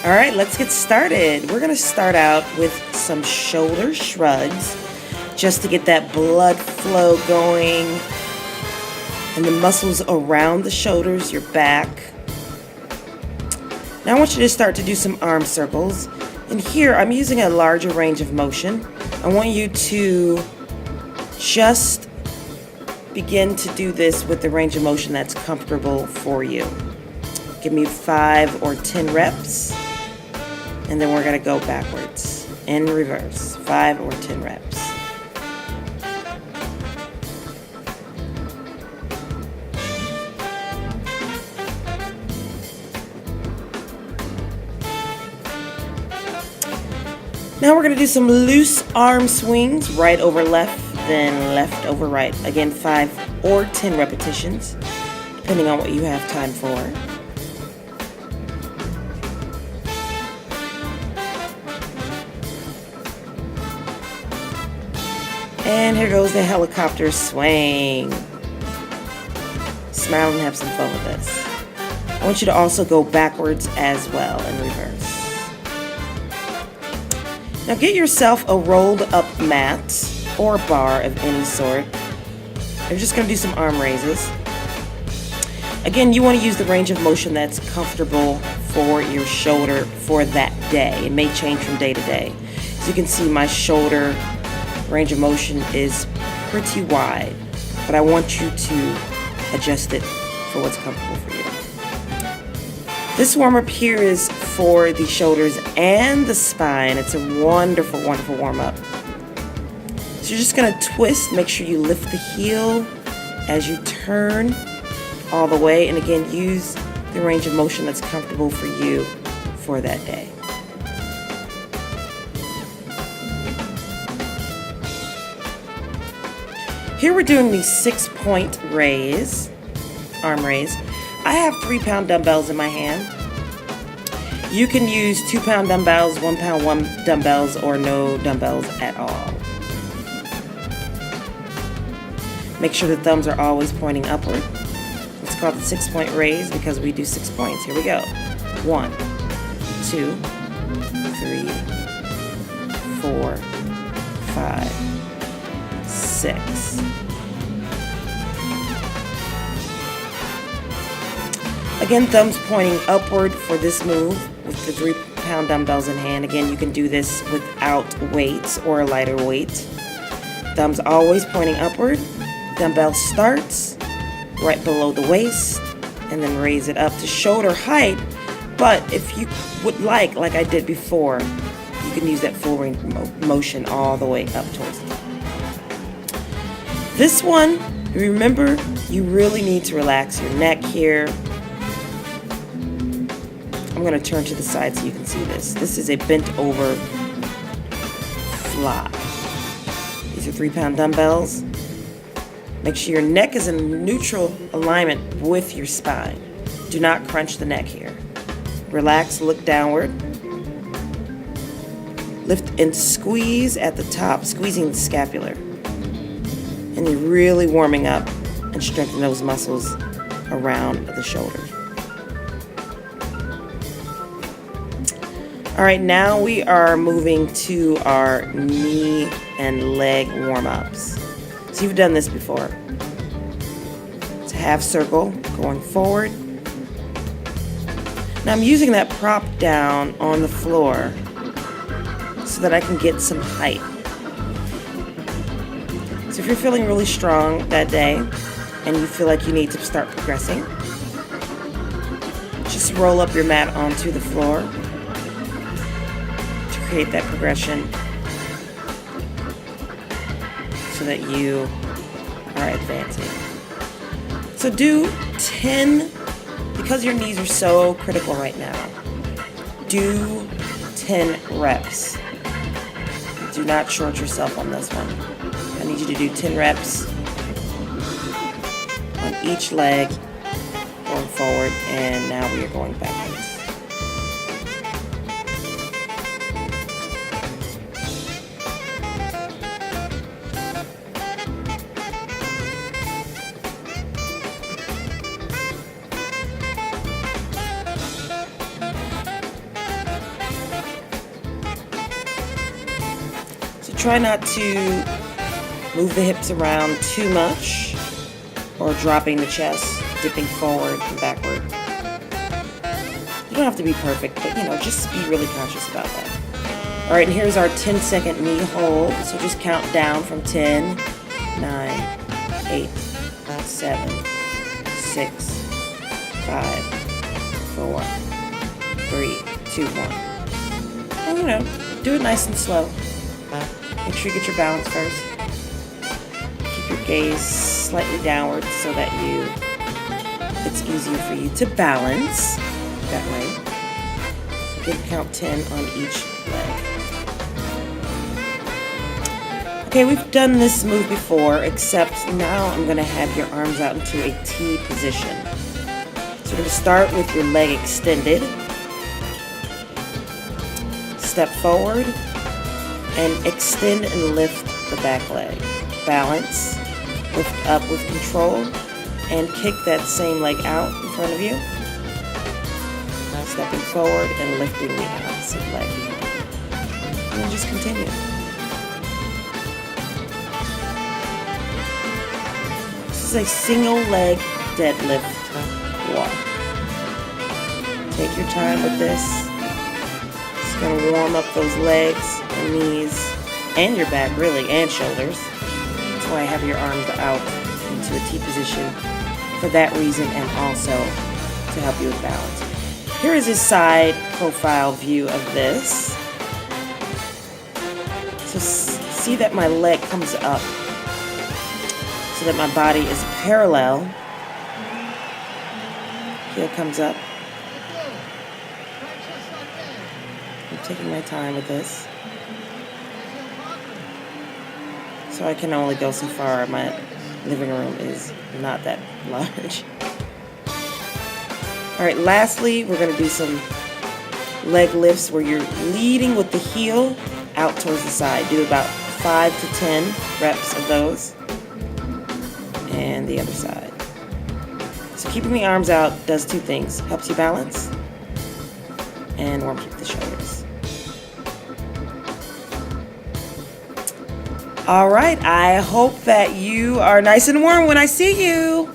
All right, let's get started. We're gonna start out with some shoulder shrugs just to get that blood flow going and the muscles around the shoulders, your back. Now I want you to start to do some arm circles. And here I'm using a larger range of motion. I want you to just begin to do this with the range of motion that's comfortable for you. Give me 5 or 10 reps, and then we're gonna go backwards in reverse, 5 or 10 reps. Now we're gonna do some loose arm swings, right over left, then left over right. Again, 5 or 10 repetitions, depending on what you have time for. And here goes the helicopter swing. Smile and have some fun with this. I want you to also go backwards as well in reverse. Now get yourself a rolled up mat or bar of any sort. I'm just going to do some arm raises. Again, you want to use the range of motion that's comfortable for your shoulder for that day. It may change from day to day. As you can see, my shoulder range of motion is pretty wide, but I want you to adjust it for what's comfortable for you. This warm-up here is for the shoulders and the spine. It's a wonderful, wonderful warm-up. So you're just gonna twist, make sure you lift the heel as you turn all the way, and again, use the range of motion that's comfortable for you for that day. Here we're doing the 6-point raise, arm raise. I have 3-pound dumbbells in my hand. You can use 2-pound dumbbells, 1-pound dumbbells, or no dumbbells at all. Make sure the thumbs are always pointing upward. It's called the 6-point raise because we do 6 points. Here we go. 1, 2, 3, 4, 5, 6. Again, thumbs pointing upward for this move with the 3-pound dumbbells in hand. Again, you can do this without weights or a lighter weight. Thumbs always pointing upward. Dumbbell starts right below the waist and then raise it up to shoulder height. But if you would like I did before, you can use that full range of motion all the way up towards the top. This one, remember, you really need to relax your neck here. I'm going to turn to the side so you can see this. This is a bent over fly. These are 3-pound dumbbells. Make sure your neck is in neutral alignment with your spine. Do not crunch the neck here. Relax, look downward. Lift and squeeze at the top, squeezing the scapular. And you're really warming up and strengthening those muscles around the shoulders. All right, now we are moving to our knee and leg warm-ups. So you've done this before. It's a half circle going forward. Now I'm using that prop down on the floor so that I can get some height. So if you're feeling really strong that day and you feel like you need to start progressing, just roll up your mat onto the floor to create that progression so that you are advancing. So do 10, because your knees are so critical right now, do 10 reps. Do not short yourself on this one. I need you to do 10 reps on each leg going forward, and now we are going backwards. try not to move the hips around too much or dropping the chest, dipping forward and backward. You don't have to be perfect, but just be really conscious about that. All right, and here's our 10-second knee hold. So just count down from 10, 9, 8, 7, 6, 5, 4, 3, 2, 1. And do it nice and slow. Make sure you get your balance first. Keep your gaze slightly downward so that it's easier for you to balance that way. Again, count 10 on each leg. Okay, we've done this move before, except now I'm going to have your arms out into a T position. So we're going to start with your leg extended. Step forward and extend and lift the back leg. Balance, lift up with control, and kick that same leg out in front of you. Stepping forward and lifting the opposite leg. And then just continue. This is a single leg deadlift walk. Take your time with this. It's going to warm up those legs and knees and your back, really, and shoulders. That's why I have your arms out into a T position for that reason, and also to help you with balance. Here is a side profile view of this. So see that my leg comes up so that my body is parallel. Heel comes up. I'm taking my time with this. So I can only go so far. My living room is not that large. All right, lastly, we're going to do some leg lifts where you're leading with the heel out towards the side. Do about 5 to 10 reps of those. And the other side. So keeping the arms out does two things. Helps you balance and warms up the shoulders. All right, I hope that you are nice and warm when I see you.